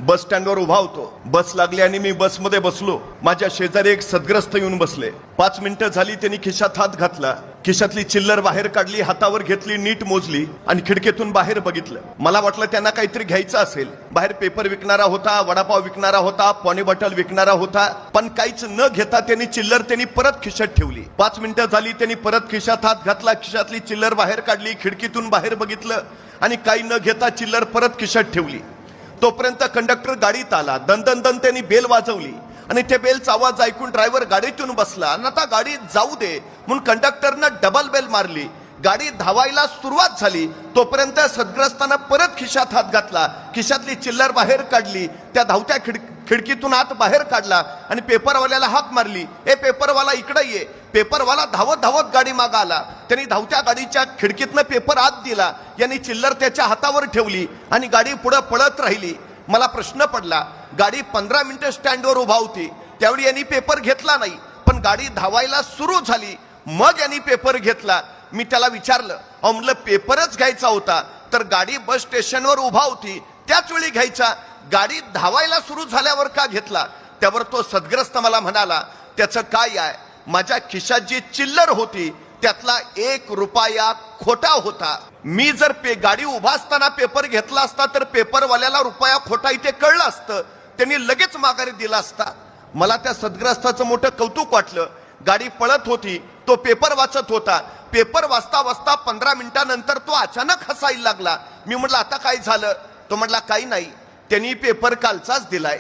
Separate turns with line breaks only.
बस स्टँडवर उभा होतो. बस लागली आणि मी बसमध्ये बसलो. माझ्या शेजारी एक सद्ग्रस्त येऊन बसले. 5 मिनिटं झाली, त्यांनी खिशात हात घातला, खिशातली चिल्लर बाहेर काढली, हातावर घेतली, नीट मोजली आणि खिडकीतून बाहेर बघितलं. मला वाटलं त्यांना काहीतरी घ्यायचं असेल. बाहेर पेपर विकणारा होता, वडापाव विकणारा होता, पाणी बॉटल विकणारा होता, पण काहीच न घेता त्यांनी चिल्लर परत खिशात ठेवली. 5 मिनिटं झाली, त्यांनी परत खिशात हात घातला, खिशातली चिल्लर बाहेर काढली, खिडकीतून बाहेर बघितलं आणि काही न घेता चिल्लर परत खिशात ठेवली. तोपर्यंत कंडक्टर गाडीत आला. दन दन दन त्यांनी बेल वाजवली आणि त्या बेलचा आवाज ऐकून ड्रायव्हर गाडीतून बसला. आणि आता गाडी जाऊ दे म्हणून कंडक्टरनं डबल बेल मारली. गाडी धावायला सुरुवात झाली. तोपर्यंत सद्ग्रस्तानं परत खिशात हात घातला, खिशातली चिल्लर बाहेर काढली, त्या धावत्या खिडकीतून हात बाहेर काढला आणि पेपरवाल्याला हाक मारली, ए पेपरवाला इकडे ये. पेपरवाला धावत धावत गाडी मागे आला. त्यांनी धावत्या गाडीच्या खिडकीतनं पेपर आत दिला. यांनी चिल्लर त्याच्या हातावर ठेवली आणि गाडी पुढे पळत राहिली. मला प्रश्न पडला, गाडी 15 मिनिटं स्टँडवर उभा होती, त्यावेळी यांनी पेपर घेतला नाही, पण गाडी धावायला सुरू झाली, मग यांनी पेपर घेतला. मी त्याला विचारलं, अहो म्हणलं पेपरच घ्यायचा होता तर गाडी बस स्टेशनवर उभा होती त्याच वेळी घ्यायचा, गाडी धावायला सुरू झाल्यावर का घेतला? त्यावर तो सद्ग्रस्त मला म्हणाला, त्याचं काय आहे, माझ्या खिशात जी चिल्लर होती त्यातला 1 रुपया खोटा होता. मी जर गाडी उभा असताना पेपर घेतला असता तर पेपरवाल्याला रुपया खोटा इथे कळलं असतं, त्यांनी लगेच माघारी दिला असता. मला त्या सद्ग्रस्ताचं मोठं कौतुक वाटलं. गाडी पळत होती, तो पेपर वाचत होता. पेपर वाचता वाचता 15 मिनिटांनंतर तो अचानक हसायला लागला. मी म्हटलं आता काय झालं? तो म्हटला काही नाही, त्यांनी पेपर कालचाच दिलाय.